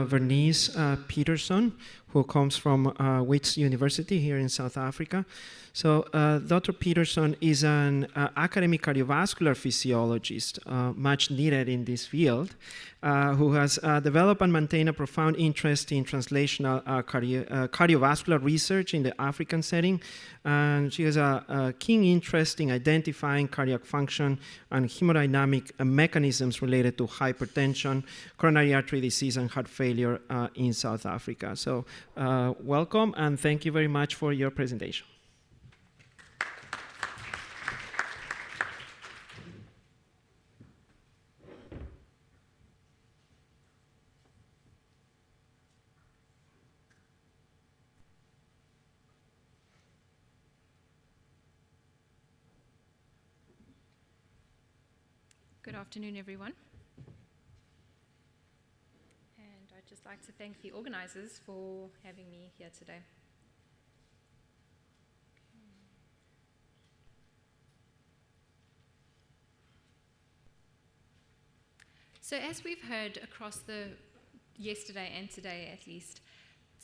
Vernice Peterson, who comes from Wits University here in South Africa. So Dr. Peterson is an academic cardiovascular physiologist, much needed in this field, who has developed and maintained a profound interest in translational cardiovascular research in the African setting. And she has a keen interest in identifying cardiac function and hemodynamic mechanisms related to hypertension, coronary artery disease, and heart failure in South Africa. So welcome, and thank you very much for your presentation. Good afternoon, everyone. And I'd just like to thank the organizers for having me here today. So as we've heard across the yesterday and today at least,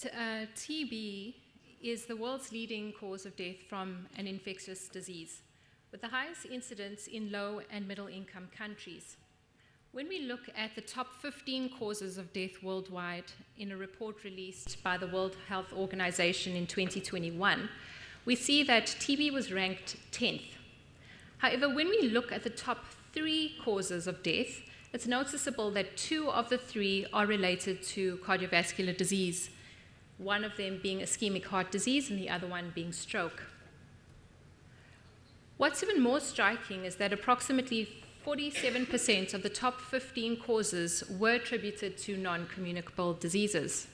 TB is the world's leading cause of death from an infectious disease, with the highest incidence in low and middle income countries. When we look at the top 15 causes of death worldwide in a report released by the World Health Organization in 2021, we see that TB was ranked 10th. However, when we look at the top 3 causes of death, it's noticeable that 2 of the 3 are related to cardiovascular disease, one of them being ischemic heart disease and the other one being stroke. What's even more striking is that approximately 47% of the top 15 causes were attributed to non-communicable diseases.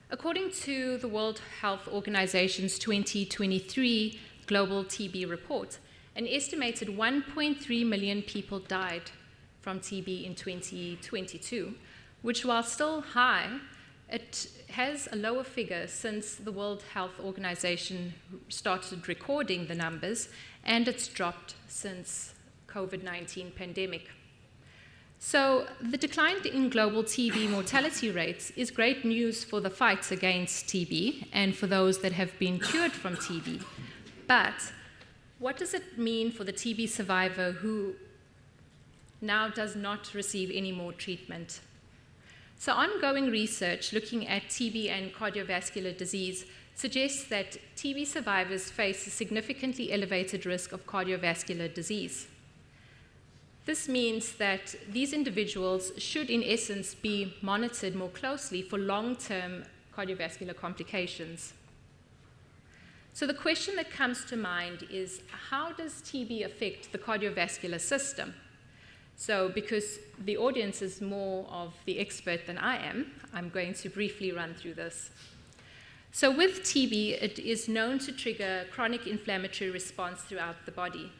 According to the World Health Organization's 2023 Global TB Report, an estimated 1.3 million people died from TB in 2022, which, while still high, it has a lower figure since the World Health Organization started recording the numbers, and it's dropped since COVID-19 pandemic. So the decline in global TB mortality rates is great news for the fight against TB and for those that have been cured from TB. But what does it mean for the TB survivor who now does not receive any more treatment? So ongoing research looking at TB and cardiovascular disease suggests that TB survivors face a significantly elevated risk of cardiovascular disease. This means that these individuals should, in essence, be monitored more closely for long-term cardiovascular complications. So the question that comes to mind is, how does TB affect the cardiovascular system? So because the audience is more of the expert than I am, I'm going to briefly run through this. So with TB, it is known to trigger chronic inflammatory response throughout the body.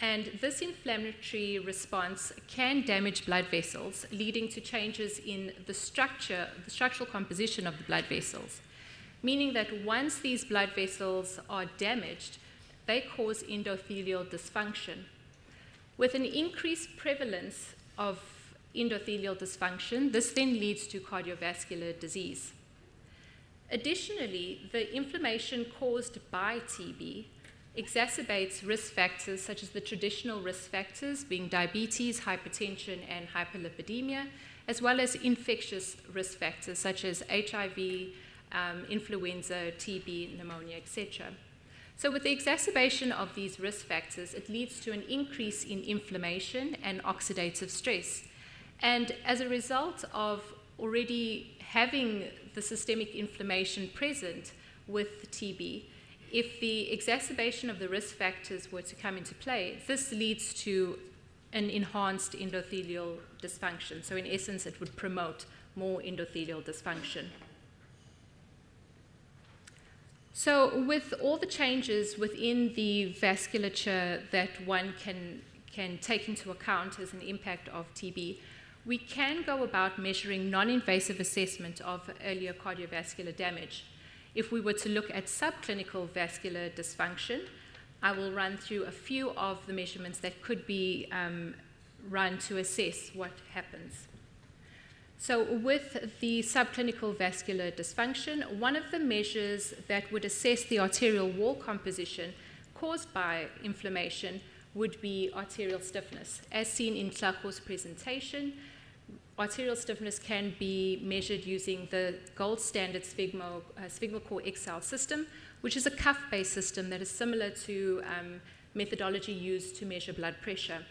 And this inflammatory response can damage blood vessels, leading to changes in the structural composition of the blood vessels, meaning that once these blood vessels are damaged, they cause endothelial dysfunction. With an increased prevalence of endothelial dysfunction, this then leads to cardiovascular disease. Additionally, the inflammation caused by TB exacerbates risk factors such as the traditional risk factors being diabetes, hypertension, and hyperlipidemia, as well as infectious risk factors such as HIV, influenza, TB, pneumonia, etc. So with the exacerbation of these risk factors, it leads to an increase in inflammation and oxidative stress. And as a result of already having the systemic inflammation present with TB, if the exacerbation of the risk factors were to come into play, this leads to an enhanced endothelial dysfunction. So in essence, it would promote more endothelial dysfunction. So with all the changes within the vasculature that one can take into account as an impact of TB, we can go about measuring non-invasive assessment of earlier cardiovascular damage. If we were to look at subclinical vascular dysfunction, I will run through a few of the measurements that could be run to assess what happens. So with the subclinical vascular dysfunction, one of the measures that would assess the arterial wall composition caused by inflammation would be arterial stiffness. As seen in Tlacho's presentation, arterial stiffness can be measured using the gold standard SphygmoCore XL system, which is a cuff-based system that is similar to methodology used to measure blood pressure.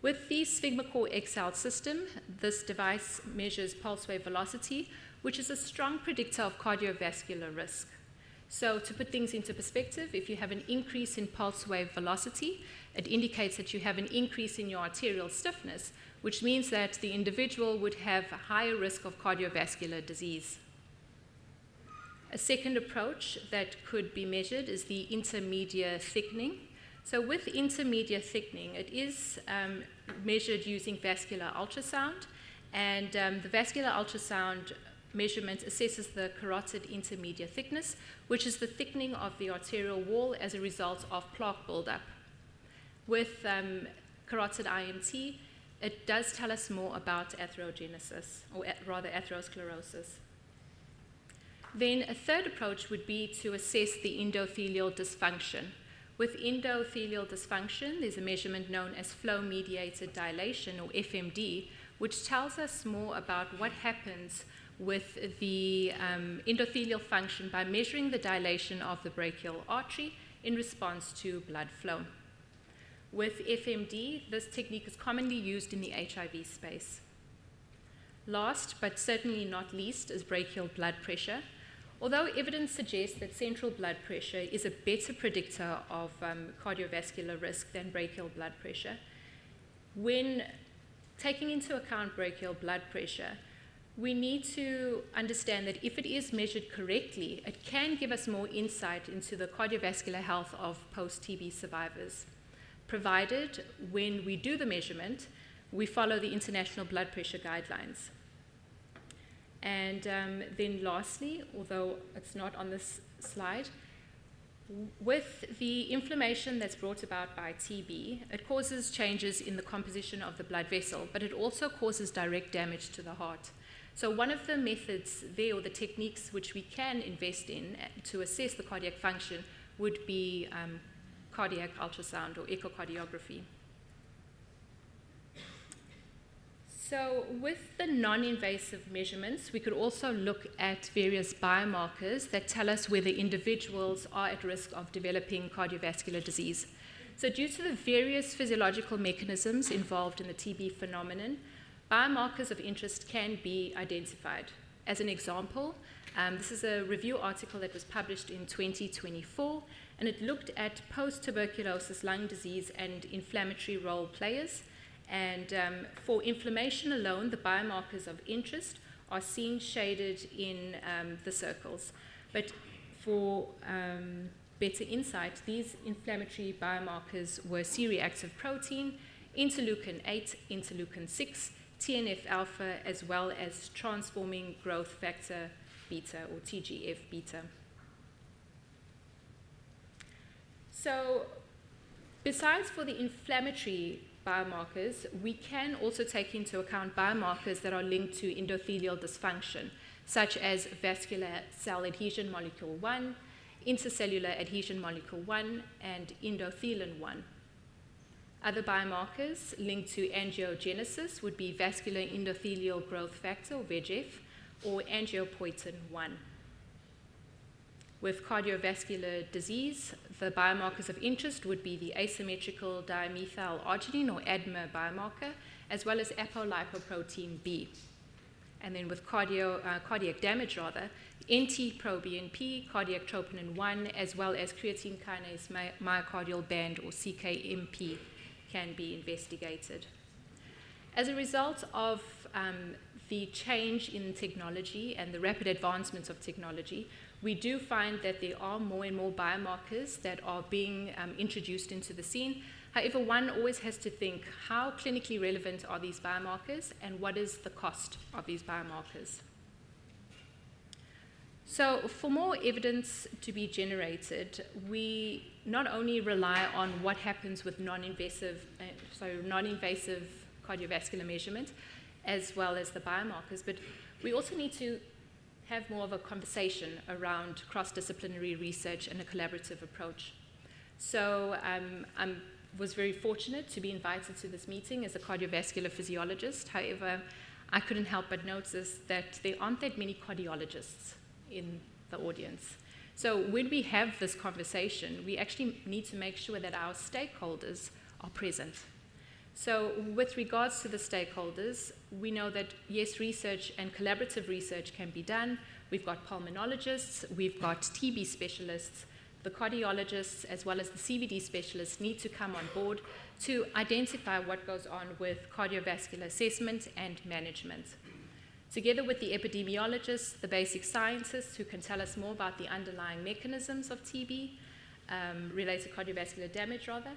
With the SphygmoCore XL system, this device measures pulse wave velocity, which is a strong predictor of cardiovascular risk. So to put things into perspective, if you have an increase in pulse wave velocity, it indicates that you have an increase in your arterial stiffness, which means that the individual would have a higher risk of cardiovascular disease. A second approach that could be measured is the intermediate thickening. So with intermediate thickening, it is measured using vascular ultrasound, and the vascular ultrasound measurement assesses the carotid intermediate thickness, which is the thickening of the arterial wall as a result of plaque buildup. With carotid IMT, it does tell us more about atherogenesis, or rather atherosclerosis. Then a third approach would be to assess the endothelial dysfunction. With endothelial dysfunction, there's a measurement known as flow-mediated dilation, or FMD, which tells us more about what happens with the endothelial function by measuring the dilation of the brachial artery in response to blood flow. With FMD, this technique is commonly used in the HIV space. Last, but certainly not least, is brachial blood pressure. Although evidence suggests that central blood pressure is a better predictor of cardiovascular risk than brachial blood pressure, when taking into account brachial blood pressure, we need to understand that if it is measured correctly, it can give us more insight into the cardiovascular health of post-TB survivors, provided when we do the measurement, we follow the international blood pressure guidelines. And then lastly, although it's not on this slide, with the inflammation that's brought about by TB, it causes changes in the composition of the blood vessel, but it also causes direct damage to the heart. So one of the methods there, or the techniques which we can invest in to assess the cardiac function, would be cardiac ultrasound or echocardiography. So with the non-invasive measurements, we could also look at various biomarkers that tell us whether individuals are at risk of developing cardiovascular disease. So due to the various physiological mechanisms involved in the TB phenomenon, biomarkers of interest can be identified. As an example, this is a review article that was published in 2024, and it looked at post-tuberculosis lung disease and inflammatory role players. And for inflammation alone, the biomarkers of interest are seen shaded in the circles. But for better insight, these inflammatory biomarkers were C-reactive protein, interleukin-8, interleukin-6, TNF-alpha, as well as transforming growth factor beta, or TGF-beta. So besides for the inflammatory biomarkers, we can also take into account biomarkers that are linked to endothelial dysfunction, such as vascular cell adhesion molecule 1, intercellular adhesion molecule 1, and endothelin 1. Other biomarkers linked to angiogenesis would be vascular endothelial growth factor, or VEGF, or angiopoietin 1. With cardiovascular disease, the biomarkers of interest would be the asymmetrical dimethyl arginine, or ADMA biomarker, as well as apolipoprotein B. And then with cardiac damage, NT-proBNP, cardiac troponin 1, as well as creatine kinase myocardial band, or CKMP, can be investigated. As a result of the change in technology and the rapid advancements of technology, we do find that there are more and more biomarkers that are being introduced into the scene. However, one always has to think, how clinically relevant are these biomarkers, and what is the cost of these biomarkers? So for more evidence to be generated, we not only rely on what happens with non-invasive cardiovascular measurement, as well as the biomarkers. But we also need to have more of a conversation around cross-disciplinary research and a collaborative approach. So I was very fortunate to be invited to this meeting as a cardiovascular physiologist. However, I couldn't help but notice that there aren't that many cardiologists in the audience. So when we have this conversation, we actually need to make sure that our stakeholders are present. So with regards to the stakeholders, we know that yes, research and collaborative research can be done. We've got pulmonologists, we've got TB specialists, the cardiologists as well as the CVD specialists need to come on board to identify what goes on with cardiovascular assessment and management. Together with the epidemiologists, the basic scientists who can tell us more about the underlying mechanisms of TB, related cardiovascular damage rather,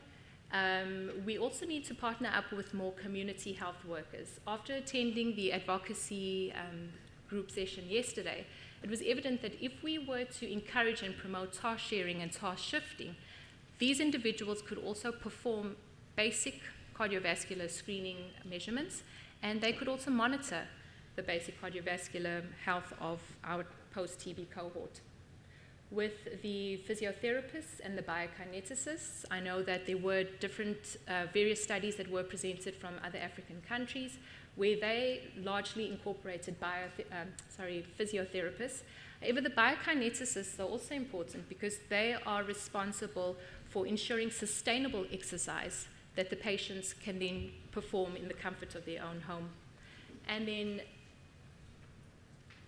we also need to partner up with more community health workers. After attending the advocacy group session yesterday, it was evident that if we were to encourage and promote task sharing and task shifting, these individuals could also perform basic cardiovascular screening measurements, and they could also monitor the basic cardiovascular health of our post-TB cohort. With the physiotherapists and the biokineticists, I know that there were different various studies that were presented from other African countries where they largely incorporated physiotherapists. However, the biokineticists are also important because they are responsible for ensuring sustainable exercise that the patients can then perform in the comfort of their own home. And then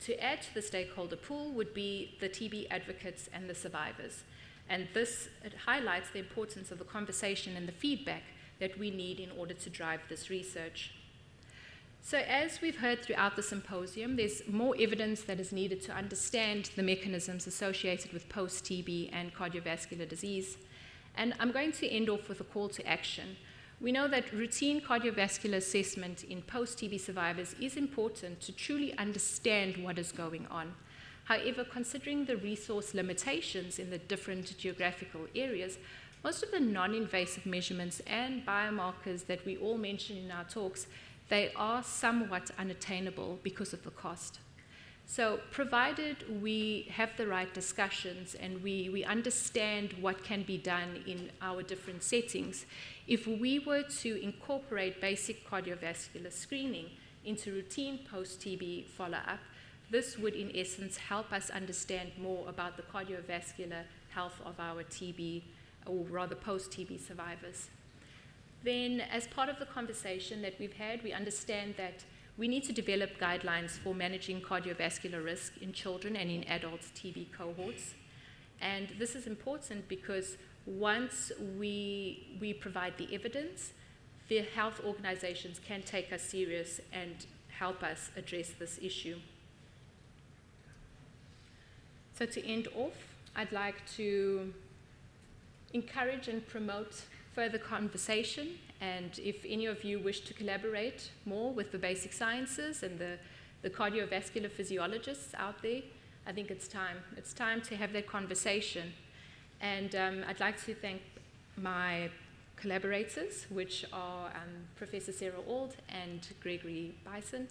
to add to the stakeholder pool would be the TB advocates and the survivors. And this highlights the importance of the conversation and the feedback that we need in order to drive this research. So as we've heard throughout the symposium, there's more evidence that is needed to understand the mechanisms associated with post-TB and cardiovascular disease. And I'm going to end off with a call to action. We know that routine cardiovascular assessment in post-TB survivors is important to truly understand what is going on. However, considering the resource limitations in the different geographical areas, most of the non-invasive measurements and biomarkers that we all mention in our talks, they are somewhat unattainable because of the cost. So provided we have the right discussions and we understand what can be done in our different settings, if we were to incorporate basic cardiovascular screening into routine post-TB follow-up, this would in essence help us understand more about the cardiovascular health of our TB, or rather post-TB survivors. Then as part of the conversation that we've had, we understand that we need to develop guidelines for managing cardiovascular risk in children and in adult TB cohorts. And this is important because once we provide the evidence, the health organizations can take us serious and help us address this issue. So to end off, I'd like to encourage and promote further conversation, and if any of you wish to collaborate more with the basic sciences and the cardiovascular physiologists out there, I think it's time. It's time to have that conversation. And I'd like to thank my collaborators, which are Professor Sarah Auld and Gregory Bison,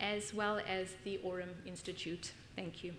as well as the Aurum Institute. Thank you.